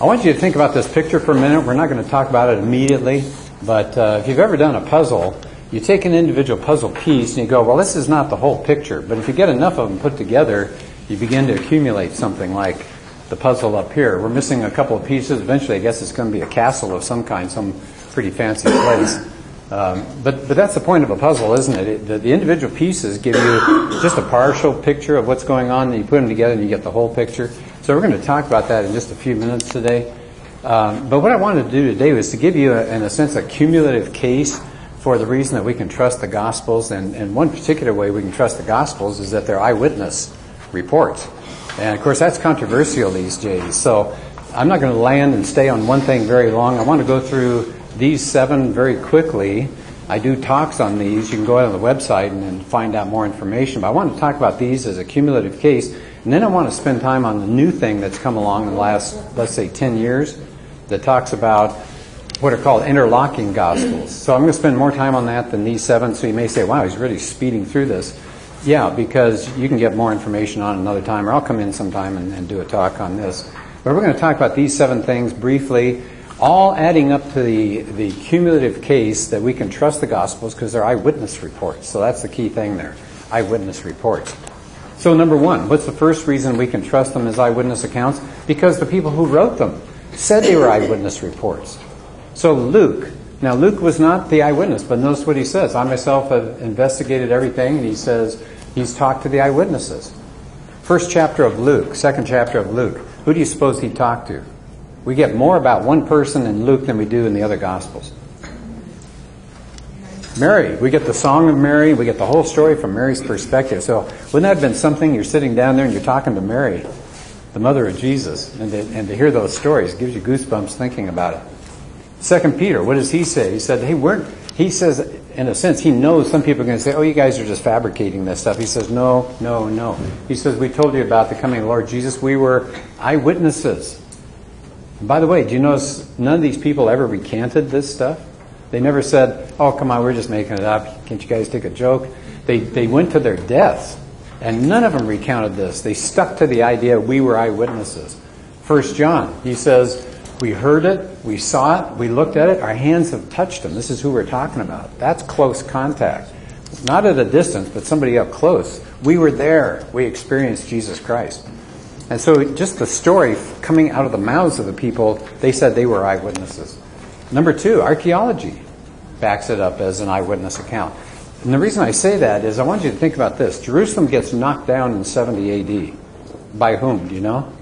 I want you to think about this picture for a minute. We're not going to talk about it immediately, but if you've ever done a puzzle, you take an individual puzzle piece and you go, well, this is not the whole picture. But if you get enough of them put together, you begin to accumulate something like the puzzle up here. We're missing a couple of pieces. Eventually, I guess it's going to be a castle of some kind, some pretty fancy place. But that's the point of a puzzle, isn't it? The individual pieces give you just a partial picture of what's going on, and you put them together and you get the whole picture. So we're going to talk about that in just a few minutes today. But what I wanted to do today was to give you, in a sense, a cumulative case for the reason that we can trust the Gospels. And one particular way we can trust the Gospels is that they're eyewitness reports. And, of course, that's controversial these days. So I'm not going to land and stay on one thing very long. I want to go through these 7 very quickly. I do talks on these. You can go out on the website and find out more information. But I want to talk about these as a cumulative case. And then I want to spend time on the new thing that's come along in the last, let's say, 10 years that talks about what are called interlocking Gospels. So I'm going to spend more time on that than these 7. So you may say, wow, he's really speeding through this. Yeah, because you can get more information on another time, or I'll come in sometime and do a talk on this. But we're going to talk about these 7 things briefly, all adding up to the cumulative case that we can trust the Gospels because they're eyewitness reports. So that's the key thing there, eyewitness reports. So number 1, what's the first reason we can trust them as eyewitness accounts? Because the people who wrote them said they were eyewitness reports. So Luke was not the eyewitness, but notice what he says. I myself have investigated everything, and he says he's talked to the eyewitnesses. First chapter of Luke, second chapter of Luke. Who do you suppose he talked to? We get more about one person in Luke than we do in the other Gospels. Mary. We get the song of Mary. We get the whole story from Mary's perspective. So wouldn't that have been something? You're sitting down there and you're talking to Mary, the mother of Jesus, and to hear those stories gives you goosebumps thinking about it. 2 Peter, what does he say? He said, he says, in a sense, he knows some people are going to say, oh, you guys are just fabricating this stuff. He says, no. He says, we told you about the coming of the Lord Jesus. We were eyewitnesses. And by the way, do you notice none of these people ever recanted this stuff? They never said, oh, come on, we're just making it up. Can't you guys take a joke? They went to their deaths, and none of them recounted this. They stuck to the idea we were eyewitnesses. 1 John, he says, we heard it, we saw it, we looked at it, our hands have touched him. This is who we're talking about. That's close contact. Not at a distance, but somebody up close. We were there. We experienced Jesus Christ. And so just the story coming out of the mouths of the people, they said they were eyewitnesses. Number 2, archaeology backs it up as an eyewitness account. And the reason I say that is I want you to think about this. Jerusalem gets knocked down in 70 A.D. By whom? Do you know?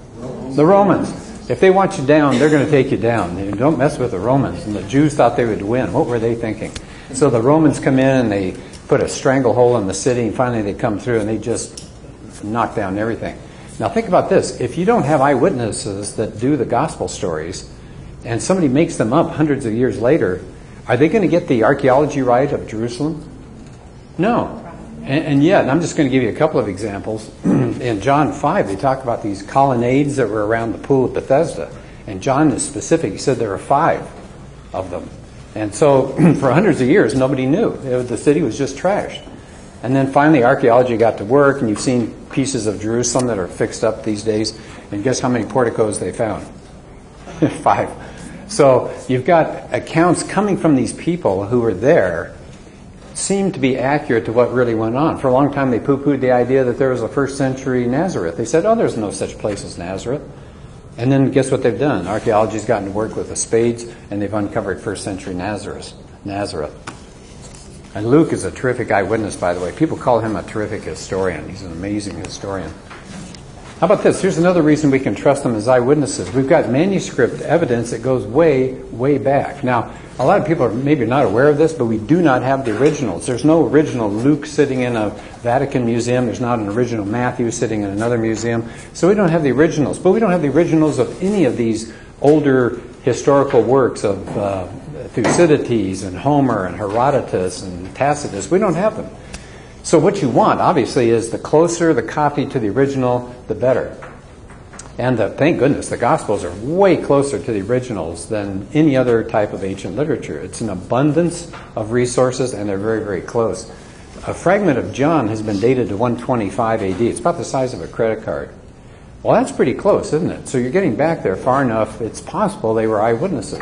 The Romans. If they want you down, they're going to take you down. You don't mess with the Romans. And the Jews thought they would win. What were they thinking? So the Romans come in and they put a stranglehold on the city, and finally they come through and they just knock down everything. Now think about this. If you don't have eyewitnesses that do the gospel stories, and somebody makes them up hundreds of years later, are they going to get the archaeology right of Jerusalem? No. And yet, I'm just going to give you a couple of examples. In John 5, they talk about these colonnades that were around the pool of Bethesda. And John is specific. He said there were 5 of them. And so for hundreds of years, nobody knew. The city was just trashed. And then finally, archaeology got to work, and you've seen pieces of Jerusalem that are fixed up these days. And guess how many porticos they found? 5. So you've got accounts coming from these people who were there seem to be accurate to what really went on. For a long time, they poo-pooed the idea that there was a first century Nazareth. They said, oh, there's no such place as Nazareth. And then guess what they've done? Archaeology's gotten to work with the spades, and they've uncovered first century Nazareth. And Luke is a terrific eyewitness, by the way. People call him a terrific historian. He's an amazing historian. How about this? Here's another reason we can trust them as eyewitnesses. We've got manuscript evidence that goes way, way back. Now, a lot of people are maybe not aware of this, but we do not have the originals. There's no original Luke sitting in a Vatican museum. There's not an original Matthew sitting in another museum. So we don't have the originals. But we don't have the originals of any of these older historical works of Thucydides and Homer and Herodotus and Tacitus. We don't have them. So what you want, obviously, is the closer the copy to the original, the better. And thank goodness, the Gospels are way closer to the originals than any other type of ancient literature. It's an abundance of resources, and they're very, very close. A fragment of John has been dated to 125 AD. It's about the size of a credit card. Well, that's pretty close, isn't it? So you're getting back there far enough, it's possible they were eyewitnesses.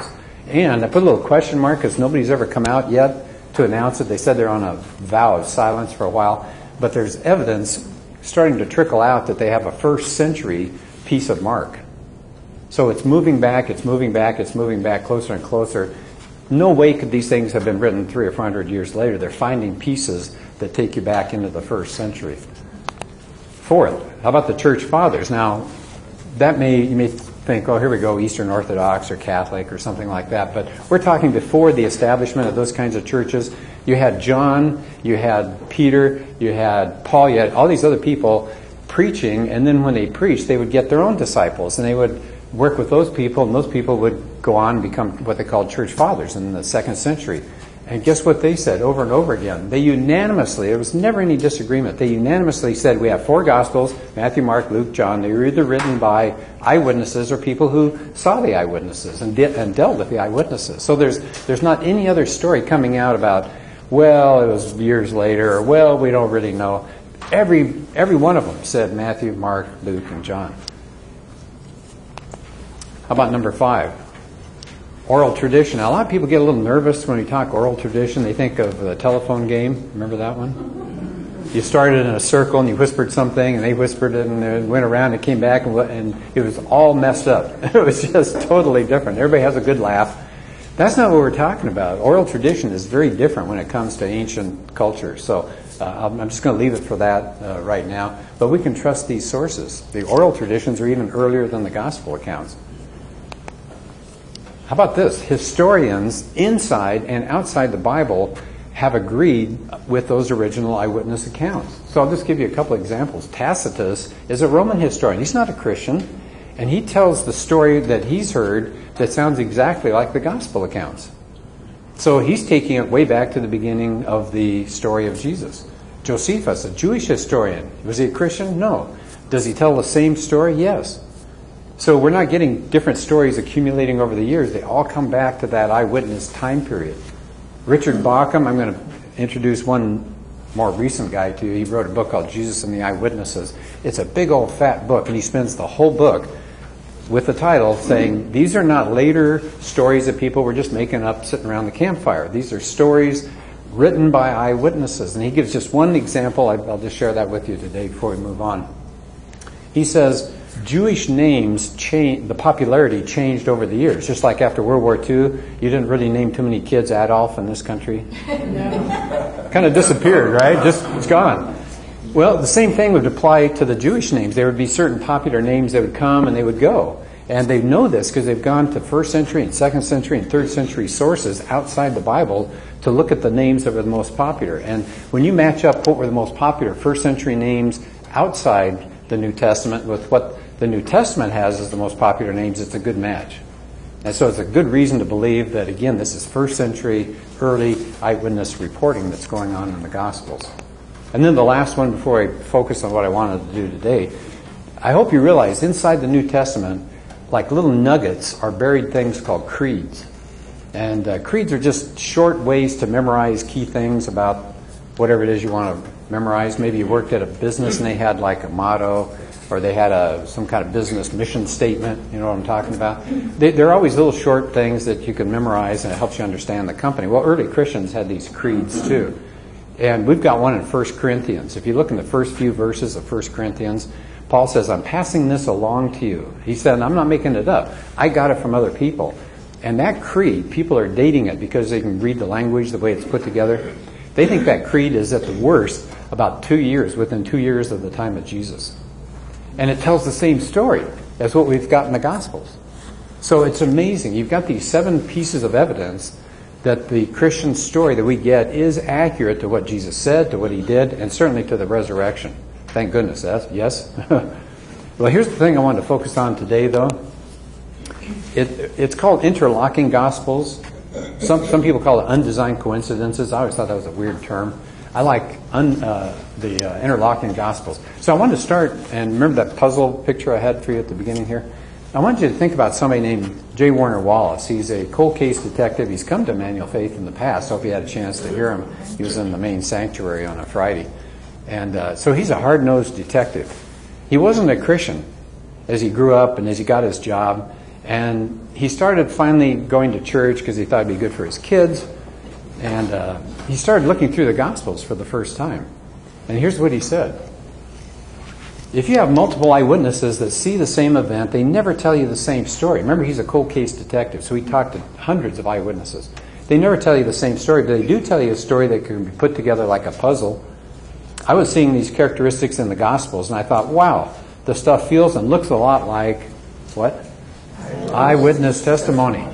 And I put a little question mark because nobody's ever come out yet to announce it. They said they're on a vow of silence for a while. But there's evidence starting to trickle out that they have a first century piece of mark. So it's moving back, it's moving back, it's moving back closer and closer. No way could these things have been written 300 or 400 years later. They're finding pieces that take you back into the first century. Fourth, how about the church fathers? Now, you may think, oh, here we go, Eastern Orthodox or Catholic or something like that. But we're talking before the establishment of those kinds of churches. You had John, you had Peter, you had Paul, you had all these other people preaching, and then when they preached, they would get their own disciples, and they would work with those people, and those people would go on and become what they called church fathers in the 2nd century. And guess what they said over and over again? They unanimously, there was never any disagreement, they unanimously said we have 4 Gospels, Matthew, Mark, Luke, John. They were either written by eyewitnesses or people who saw the eyewitnesses and dealt with the eyewitnesses. So there's not any other story coming out about, well, it was years later, or well, we don't really know. Every one of them said Matthew, Mark, Luke, and John. How about number 5? Oral tradition. Now, a lot of people get a little nervous when we talk oral tradition. They think of the telephone game. Remember that one? You started in a circle and you whispered something, and they whispered it, and it went around and came back, and it was all messed up. It was just totally different. Everybody has a good laugh. That's not what we're talking about. Oral tradition is very different when it comes to ancient culture. So I'm just going to leave it for that right now. But we can trust these sources. The oral traditions are even earlier than the gospel accounts. How about this? Historians inside and outside the Bible have agreed with those original eyewitness accounts. So I'll just give you a couple examples. Tacitus is a Roman historian. He's not a Christian. And he tells the story that he's heard that sounds exactly like the gospel accounts. So he's taking it way back to the beginning of the story of Jesus. Josephus, a Jewish historian. Was he a Christian? No. Does he tell the same story? Yes. So we're not getting different stories accumulating over the years. They all come back to that eyewitness time period. Richard Bauckham, I'm going to introduce one more recent guy to you. He wrote a book called Jesus and the Eyewitnesses. It's a big old fat book, and he spends the whole book with the title saying, these are not later stories that people were just making up sitting around the campfire. These are stories written by eyewitnesses. And he gives just one example. I'll just share that with you today before we move on. He says, Jewish names the popularity changed over the years. Just like after World War II, you didn't really name too many kids Adolf in this country. No. Kind of disappeared, right? It's gone. Well, the same thing would apply to the Jewish names. There would be certain popular names that would come and they would go. And they know this because they've gone to 1st century and 2nd century and 3rd century sources outside the Bible to look at the names that were the most popular. And when you match up what were the most popular 1st century names outside the New Testament with what the New Testament has as the most popular names, it's a good match. And so it's a good reason to believe that, again, this is 1st century early eyewitness reporting that's going on in the Gospels. And then the last one before I focus on what I wanted to do today, I hope you realize inside the New Testament, like little nuggets are buried things called creeds. And creeds are just short ways to memorize key things about whatever it is you want to memorize. Maybe you worked at a business and they had like a motto, or they had some kind of business mission statement. You know what I'm talking about? They're always little short things that you can memorize, and it helps you understand the company. Well, early Christians had these creeds too. And we've got one in 1 Corinthians. If you look in the first few verses of 1 Corinthians, Paul says, I'm passing this along to you. He said, I'm not making it up. I got it from other people. And that creed, people are dating it because they can read the language, the way it's put together. They think that creed is at the worst about 2 years, within 2 years of the time of Jesus. And it tells the same story as what we've got in the Gospels. So it's amazing. You've got these 7 pieces of evidence that the Christian story that we get is accurate to what Jesus said, to what he did, and certainly to the resurrection. Thank goodness. Yes? Well, here's the thing I wanted to focus on today, though. It's called Interlocking Gospels. Some people call it undesigned coincidences. I always thought that was a weird term. I like the Interlocking Gospels. So I wanted to start, and remember that puzzle picture I had for you at the beginning here? I want you to think about somebody named J. Warner Wallace. He's a cold case detective. He's come to Emmanuel Faith in the past. Hope you had a chance to hear him. He was in the main sanctuary on a Friday. And so he's a hard-nosed detective. He wasn't a Christian. as he grew up and as he got his job. And he started finally going to church because he thought it'd be good for his kids. And he started looking through the Gospels for the first time. And here's what he said. If you have multiple eyewitnesses that see the same event, they never tell you the same story. Remember, he's a cold case detective, so he talked to hundreds of eyewitnesses. They never tell you the same story, but they do tell you a story that can be put together like a puzzle. I was seeing these characteristics in the Gospels, and I thought, wow, the stuff feels and looks a lot like, what? Eyewitness testimony.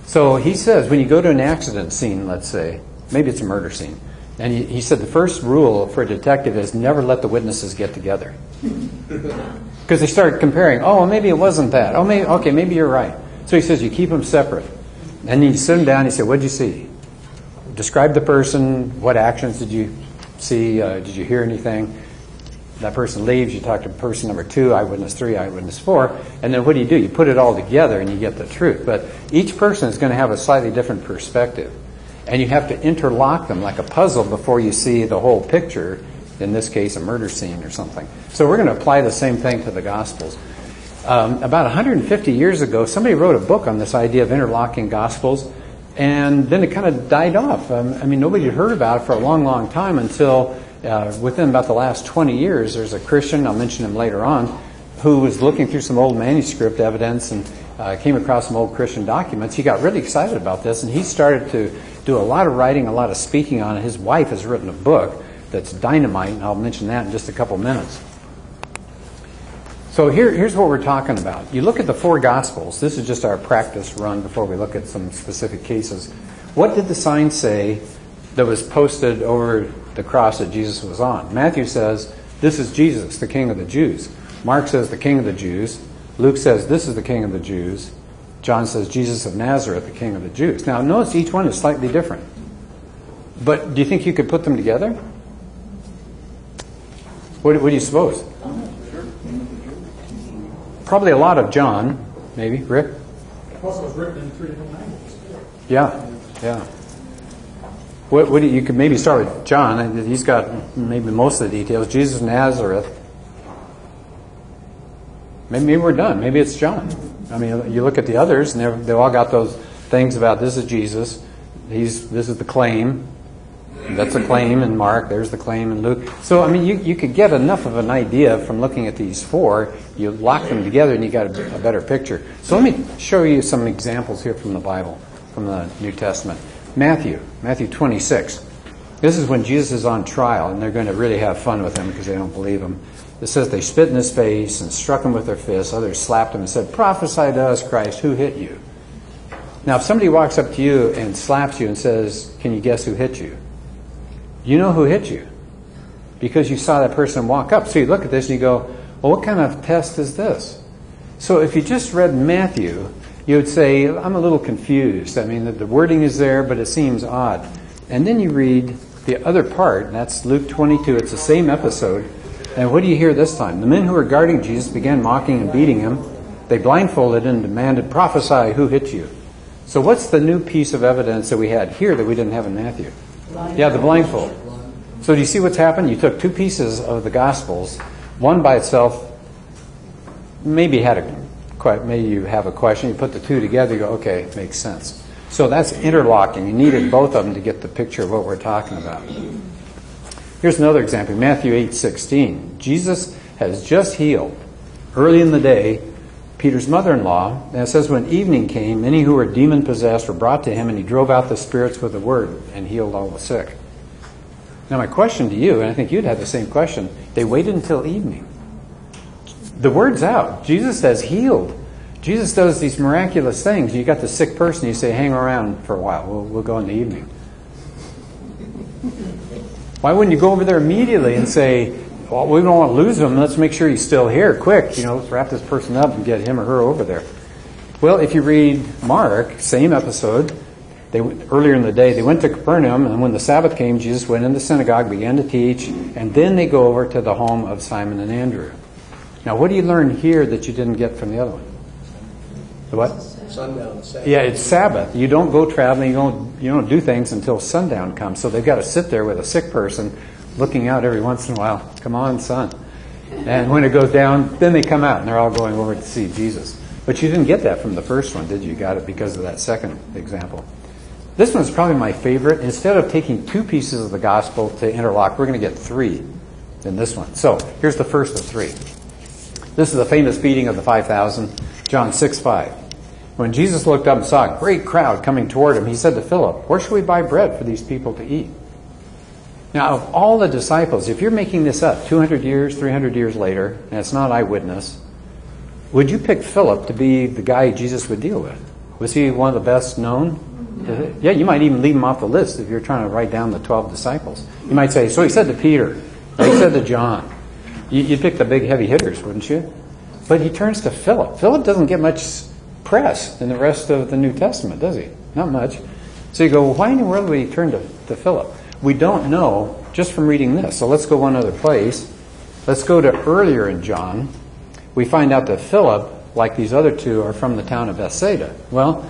So he says, when you go to an accident scene, let's say, maybe it's a murder scene, and he said the first rule for a detective is never let the witnesses get together. Because they start comparing, oh, well, maybe it wasn't that. Oh, maybe you're right. So he says you keep them separate. And you sit them down and you say, what did you see? Describe the person. What actions did you see? Did you hear anything? That person leaves. You talk to person number 2, eyewitness 3, eyewitness 4. And then what do? You put it all together and you get the truth. But each person is going to have a slightly different perspective. And you have to interlock them like a puzzle before you see the whole picture, in this case, a murder scene or something. So we're going to apply the same thing to the Gospels. About 150 years ago, somebody wrote a book on this idea of interlocking Gospels, and then it kind of died off. Nobody had heard about it for a long, long time until within about the last 20 years, there's a Christian, I'll mention him later on, who was looking through some old manuscript evidence and came across some old Christian documents. He got really excited about this, and he started to do a lot of writing, a lot of speaking on it. His wife has written a book that's dynamite, and I'll mention that in just a couple minutes. So here's what we're talking about. You look at the 4 Gospels. This is just our practice run before we look at some specific cases. What did the sign say that was posted over the cross that Jesus was on? Matthew says, this is Jesus, the King of the Jews. Mark says, the King of the Jews. Luke says, this is the King of the Jews. John says, Jesus of Nazareth, the King of the Jews. Now, notice each one is slightly different. But do you think you could put them together? What do you suppose? Probably a lot of John, maybe. Rick? Plus it was written in 3 different languages. Yeah. What do you could maybe start with John. He's got maybe most of the details. Jesus of Nazareth. Maybe we're done. Maybe it's John. You look at the others, and they've all got those things about this is Jesus. This is the claim. That's the claim in Mark. There's the claim in Luke. So, you could get enough of an idea from looking at these 4. You lock them together and you got a better picture. So let me show you some examples here from the Bible, from the New Testament. Matthew 26. This is when Jesus is on trial, and they're going to really have fun with him because they don't believe him. It says they spit in his face and struck him with their fists. Others slapped him and said, prophesy to us, Christ, who hit you? Now, if somebody walks up to you and slaps you and says, can you guess who hit you? You know who hit you because you saw that person walk up. So you look at this and you go, well, what kind of test is this? So if you just read Matthew, you would say, I'm a little confused. The wording is there, but it seems odd. And then you read the other part, and that's Luke 22. It's the same episode. And what do you hear this time? The men who were guarding Jesus began mocking and beating him. They blindfolded and demanded, prophesy, who hit you? So what's the new piece of evidence that we had here that we didn't have in Matthew? Yeah, the blindfold. So do you see what's happened? You took 2 pieces of the Gospels. One by itself maybe you have a question. You put the 2 together, you go, okay, makes sense. So that's interlocking. You needed both of them to get the picture of what we're talking about. Here's another example. Matthew 8:16. Jesus has just healed, early in the day, Peter's mother-in-law. And it says, when evening came, many who were demon-possessed were brought to him, and he drove out the spirits with a word and healed all the sick. Now my question to you, and I think you'd have the same question, they waited until evening. The word's out. Jesus has healed. Jesus does these miraculous things. You got the sick person, you say, hang around for a while. We'll go in the evening. Why wouldn't you go over there immediately and say, well, we don't want to lose him. Let's make sure he's still here. Quick, let's wrap this person up and get him or her over there. Well, if you read Mark, same episode, earlier in the day, they went to Capernaum, and when the Sabbath came, Jesus went in the synagogue, began to teach, and then they go over to the home of Simon and Andrew. Now, what do you learn here that you didn't get from the other one? The what? Sundown. Sabbath. Yeah, it's Sabbath. You don't go traveling. You don't do things until sundown comes. So they've got to sit there with a sick person, looking out every once in a while. Come on, son. And when it goes down, then they come out and they're all going over to see Jesus. But you didn't get that from the first one, did you? You got it because of that second example. This one's probably my favorite. Instead of taking two pieces of the gospel to interlock, we're going to get three in this one. So here's the first of three. This is the famous feeding of the 5,000, John 6:5. When Jesus looked up and saw a great crowd coming toward him, he said to Philip, "Where should we buy bread for these people to eat?" Now, of all the disciples, if you're making this up 200 years, 300 years later, and it's not eyewitness, would you pick Philip to be the guy Jesus would deal with? Was he one of the best known? Yeah, you might even leave him off the list if you're trying to write down the 12 disciples. You might say, so he said to Peter, or he said to John. You'd pick the big heavy hitters, wouldn't you? But he turns to Philip. Philip doesn't get much press in the rest of the New Testament, does he? Not much. So you go, well, why in the world would he turn to Philip? We don't know just from reading this. So let's go one other place. Let's go to earlier in John. We find out that Philip, like these other two, are from the town of Bethsaida. Well,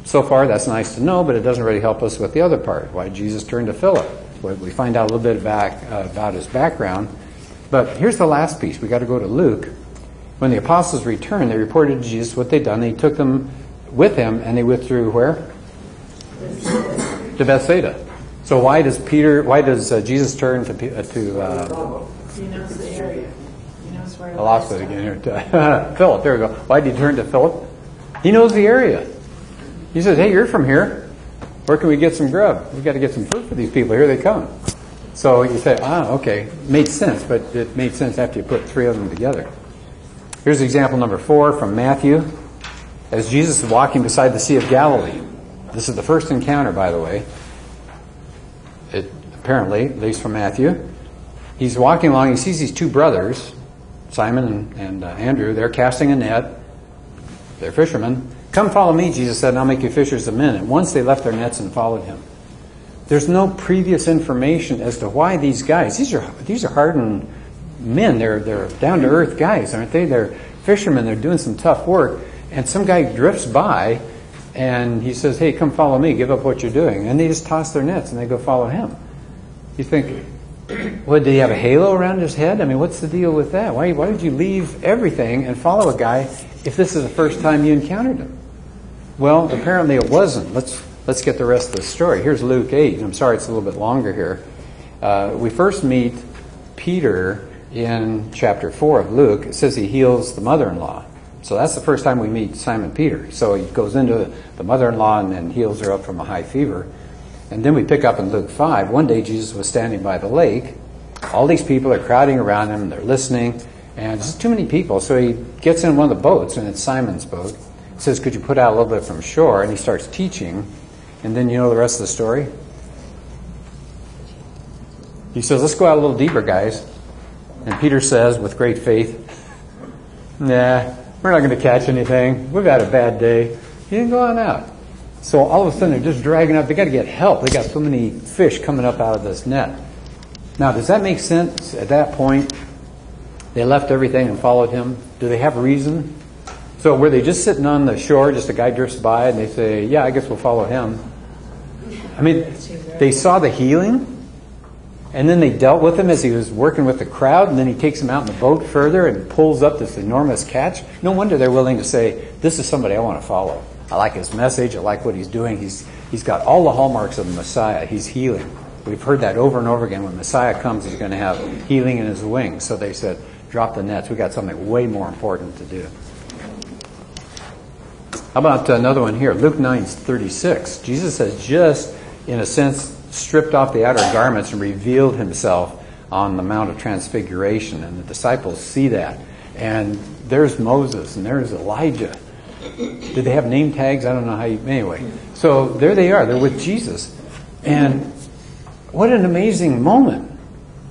so far that's nice to know, but it doesn't really help us with the other part. Why Jesus turned to Philip. We find out a little bit about his background. But here's the last piece. We got to go to Luke. When the apostles returned, they reported to Jesus what they'd done. They took them with him, and they withdrew where? To Bethsaida. So why does Jesus turn to He knows the area. He knows where I lost it again here. Philip, there we go. Why did he turn to Philip? He knows the area. He says, hey, you're from here. Where can we get some grub? We've got to get some food for these people. Here they come. So you say, okay. Made sense, but it made sense after you put three of them together. Here's example number 4 from Matthew. As Jesus is walking beside the Sea of Galilee. This is the first encounter, by the way. Apparently, at least from Matthew. He's walking along. He sees these two brothers, Simon and Andrew. They're casting a net. They're fishermen. Come follow me, Jesus said, and I'll make you fishers of men. And once they left their nets and followed him. There's no previous information as to why these guys, these are hardened men. They're down-to-earth guys, aren't they? They're fishermen. They're doing some tough work. And some guy drifts by, and he says, hey, come follow me. Give up what you're doing. And they just toss their nets, and they go follow him. You think, what, did he have a halo around his head? I mean, what's the deal with that? Why did you leave everything and follow a guy if this is the first time you encountered him? Well, apparently it wasn't. Let's get the rest of the story. Here's Luke 8. I'm sorry it's a little bit longer here. We first meet Peter in chapter 4 of Luke. It says he heals the mother-in-law. So that's the first time we meet Simon Peter. So he goes into the mother-in-law and heals her up from a high fever. And then we pick up in Luke 5. One day Jesus was standing by the lake. All these people are crowding around him. They're listening. And there's too many people. So he gets in one of the boats, and it's Simon's boat. He says, could you put out a little bit from shore? And he starts teaching. And then you know the rest of the story? He says, let's go out a little deeper, guys. And Peter says, with great faith, nah, we're not going to catch anything. We've had a bad day. He didn't go on out. So all of a sudden they're just dragging up. They got to get help. They got so many fish coming up out of this net. Now, does that make sense at that point? They left everything and followed him. Do they have reason? So were they just sitting on the shore, just a guy drifts by, and they say, yeah, I guess we'll follow him? I mean, they saw the healing, and then they dealt with him as he was working with the crowd, and then he takes him out in the boat further and pulls up this enormous catch. No wonder they're willing to say, this is somebody I want to follow. I like his message. I like what he's doing. He's got all the hallmarks of the Messiah. He's healing. We've heard that over and over again. When Messiah comes, he's going to have healing in his wings. So they said, drop the nets. We've got something way more important to do. How about another one here? Luke 9:36. Jesus has just, in a sense, stripped off the outer garments and revealed himself on the Mount of Transfiguration. And the disciples see that. And there's Moses and there's Elijah. Did they have name tags? I don't know how you... Anyway, so there they are. They're with Jesus. And what an amazing moment.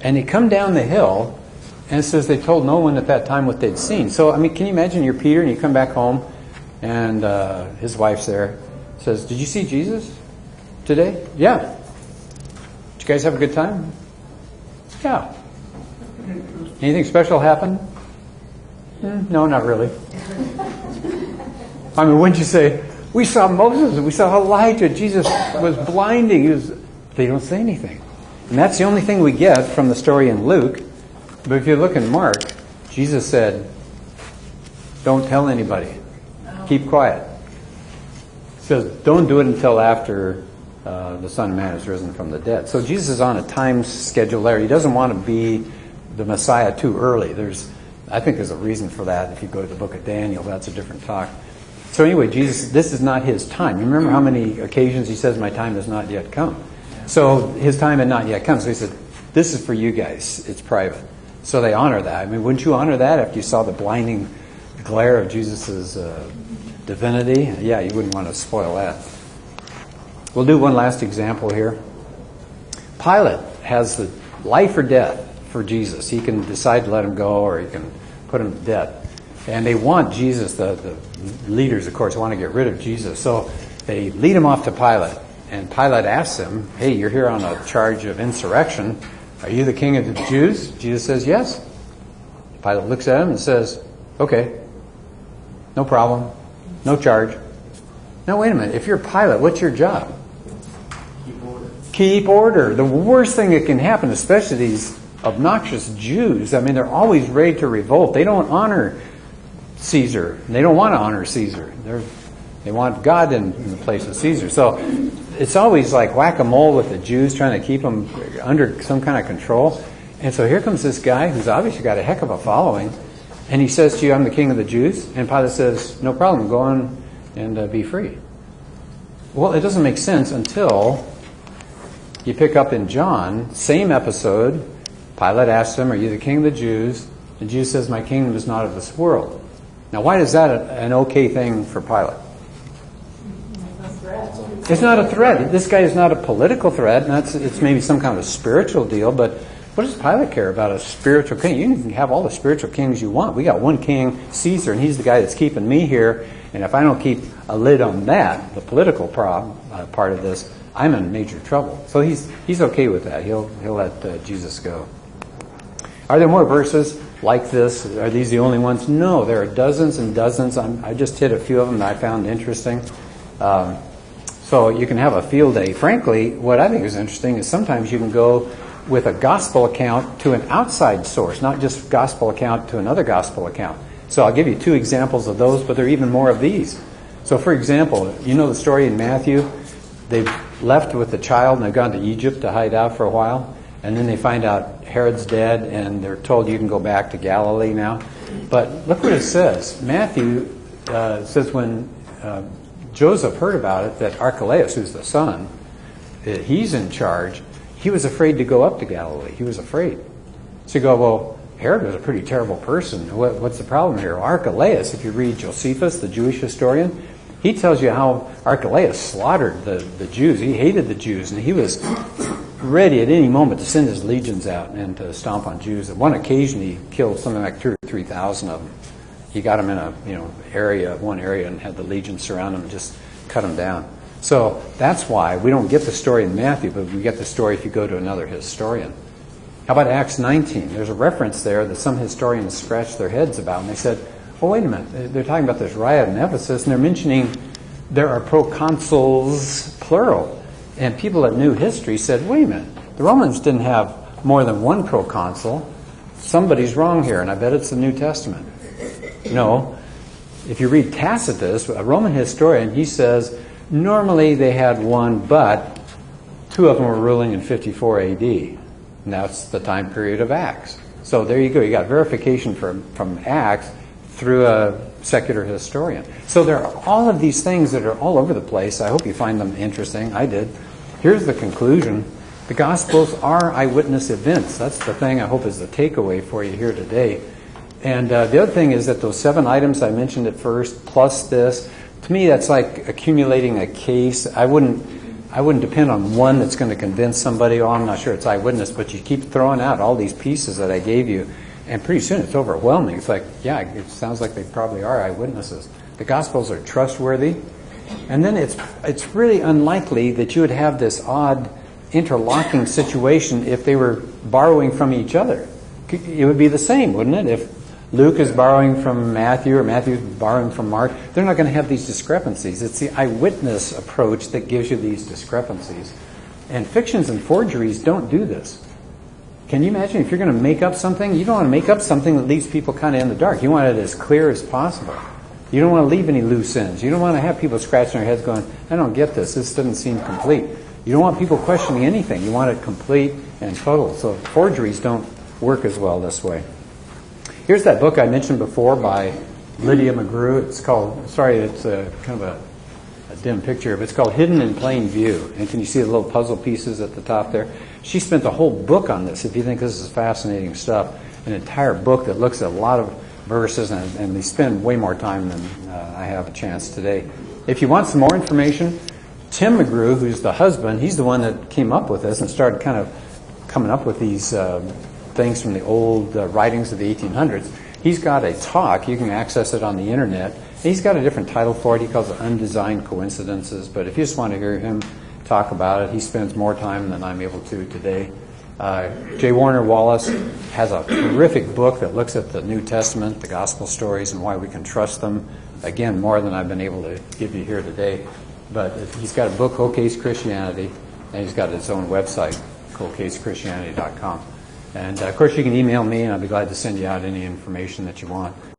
And they come down the hill, and it says they told no one at that time what they'd seen. So, I mean, can you imagine you're Peter and you come back home, and his wife's there. Says, did you see Jesus today? Yeah. Did you guys have a good time? Yeah. Anything special happen? No, not really. I mean, wouldn't you say, we saw Moses, we saw Elijah, Jesus was blinding. They don't say anything. And that's the only thing we get from the story in Luke. But if you look in Mark, Jesus said, don't tell anybody. Keep quiet. He says, don't do it until after the Son of Man is risen from the dead. So Jesus is on a time schedule there. He doesn't want to be the Messiah too early. I think there's a reason for that. If you go to the book of Daniel, that's a different talk. So anyway, Jesus, this is not his time. You remember how many occasions he says, my time has not yet come. So his time had not yet come. So he said, this is for you guys. It's private. So they honor that. I mean, wouldn't you honor that after you saw the blinding glare of Jesus' divinity? Yeah, you wouldn't want to spoil that. We'll do one last example here. Pilate has the life or death for Jesus. He can decide to let him go or he can put him to death. And they want Jesus, the leaders, of course, want to get rid of Jesus. So they lead him off to Pilate. And Pilate asks him, hey, you're here on a charge of insurrection. Are you the king of the Jews? Jesus says, yes. Pilate looks at him and says, okay, no problem, no charge. Now, wait a minute. If you're Pilate, what's your job? Keep order. The worst thing that can happen, especially these obnoxious Jews, I mean, they're always ready to revolt. They don't honor Caesar. They don't want to honor Caesar. They want God in the place of Caesar. So it's always like whack-a-mole with the Jews, trying to keep them under some kind of control. And so here comes this guy who's obviously got a heck of a following, and he says to you, I'm the king of the Jews. And Pilate says, no problem, go on and be free. Well, it doesn't make sense until you pick up in John, same episode. Pilate asks him, are you the king of the Jews? And Jesus says, my kingdom is not of this world. Now, why is that an okay thing for Pilate? It's not a threat. This guy is not a political threat. It's maybe some kind of a spiritual deal, but what does Pilate care about a spiritual king? You can have all the spiritual kings you want. We got one king, Caesar, and he's the guy that's keeping me here. And if I don't keep a lid on that, the political part of this, I'm in major trouble. So he's okay with that. He'll let Jesus go. Are there more verses like this? Are these the only ones? No, there are dozens and dozens. I just hit a few of them that I found interesting. So you can have a field day. Frankly, what I think is interesting is sometimes you can go with a gospel account to an outside source, not just gospel account to another gospel account. So I'll give you two examples of those, but there are even more of these. So for example, you know the story in Matthew? They've left with the child and they've gone to Egypt to hide out for a while. And then they find out Herod's dead and they're told you can go back to Galilee now. But look what it says. Matthew says when Joseph heard about it, that Archelaus, who's the son, he's in charge, he was afraid to go up to Galilee. He was afraid. So you go, well, Herod was a pretty terrible person. What's the problem here? Archelaus, if you read Josephus, the Jewish historian, he tells you how Archelaus slaughtered the Jews. He hated the Jews, and he was ready at any moment to send his legions out and to stomp on Jews. At one occasion, he killed something like 2,000 or 3,000 of them. He got them in one area, and had the legions surround them and just cut them down. So that's why we don't get the story in Matthew, but we get the story if you go to another historian. How about Acts 19? There's a reference there that some historians scratched their heads about, and they said, well, wait a minute. They're talking about this riot in Ephesus, and they're mentioning there are proconsuls, plural. And people that knew history said, wait a minute. The Romans didn't have more than one proconsul. Somebody's wrong here, and I bet it's the New Testament. No. If you read Tacitus, a Roman historian, he says, normally they had one, but two of them were ruling in 54 AD. And that's the time period of Acts. So there you go. You got verification from Acts through a secular historian. So there are all of these things that are all over the place. I hope you find them interesting. I did. Here's the conclusion. The Gospels are eyewitness events. That's the thing I hope is the takeaway for you here today. And the other thing is that those 7 items I mentioned at first, plus this, to me that's like accumulating a case. I wouldn't depend on one that's going to convince somebody, oh, I'm not sure it's eyewitness, but you keep throwing out all these pieces that I gave you, and pretty soon it's overwhelming. It's like, yeah, it sounds like they probably are eyewitnesses. The Gospels are trustworthy. And then it's really unlikely that you would have this odd interlocking situation if they were borrowing from each other. It would be the same, wouldn't it? If Luke is borrowing from Matthew or Matthew is borrowing from Mark, they're not going to have these discrepancies. It's the eyewitness approach that gives you these discrepancies. And fictions and forgeries don't do this. Can you imagine if you're going to make up something? You don't want to make up something that leaves people kind of in the dark. You want it as clear as possible. You don't want to leave any loose ends. You don't want to have people scratching their heads going, I don't get this. This doesn't seem complete. You don't want people questioning anything. You want it complete and total. So forgeries don't work as well this way. Here's that book I mentioned before by Lydia McGrew. It's called, it's kind of a dim picture, but it's called Hidden in Plain View. And can you see the little puzzle pieces at the top there? She spent a whole book on this. If you think this is fascinating stuff, an entire book that looks at a lot of verses, and they spend way more time than I have a chance today. If you want some more information, Tim McGrew, who's the husband, he's the one that came up with this and started kind of coming up with these things from the old writings of the 1800s. He's got a talk. You can access it on the internet. He's got a different title for it. He calls it Undesigned Coincidences. But if you just want to hear him talk about it, he spends more time than I'm able to today. J. Warner Wallace has a terrific book that looks at the New Testament, the gospel stories, and why we can trust them. Again, more than I've been able to give you here today. But he's got a book, Cold Case Christianity, and he's got his own website, coldcasechristianity.com. And, of course, you can email me, and I'll be glad to send you out any information that you want.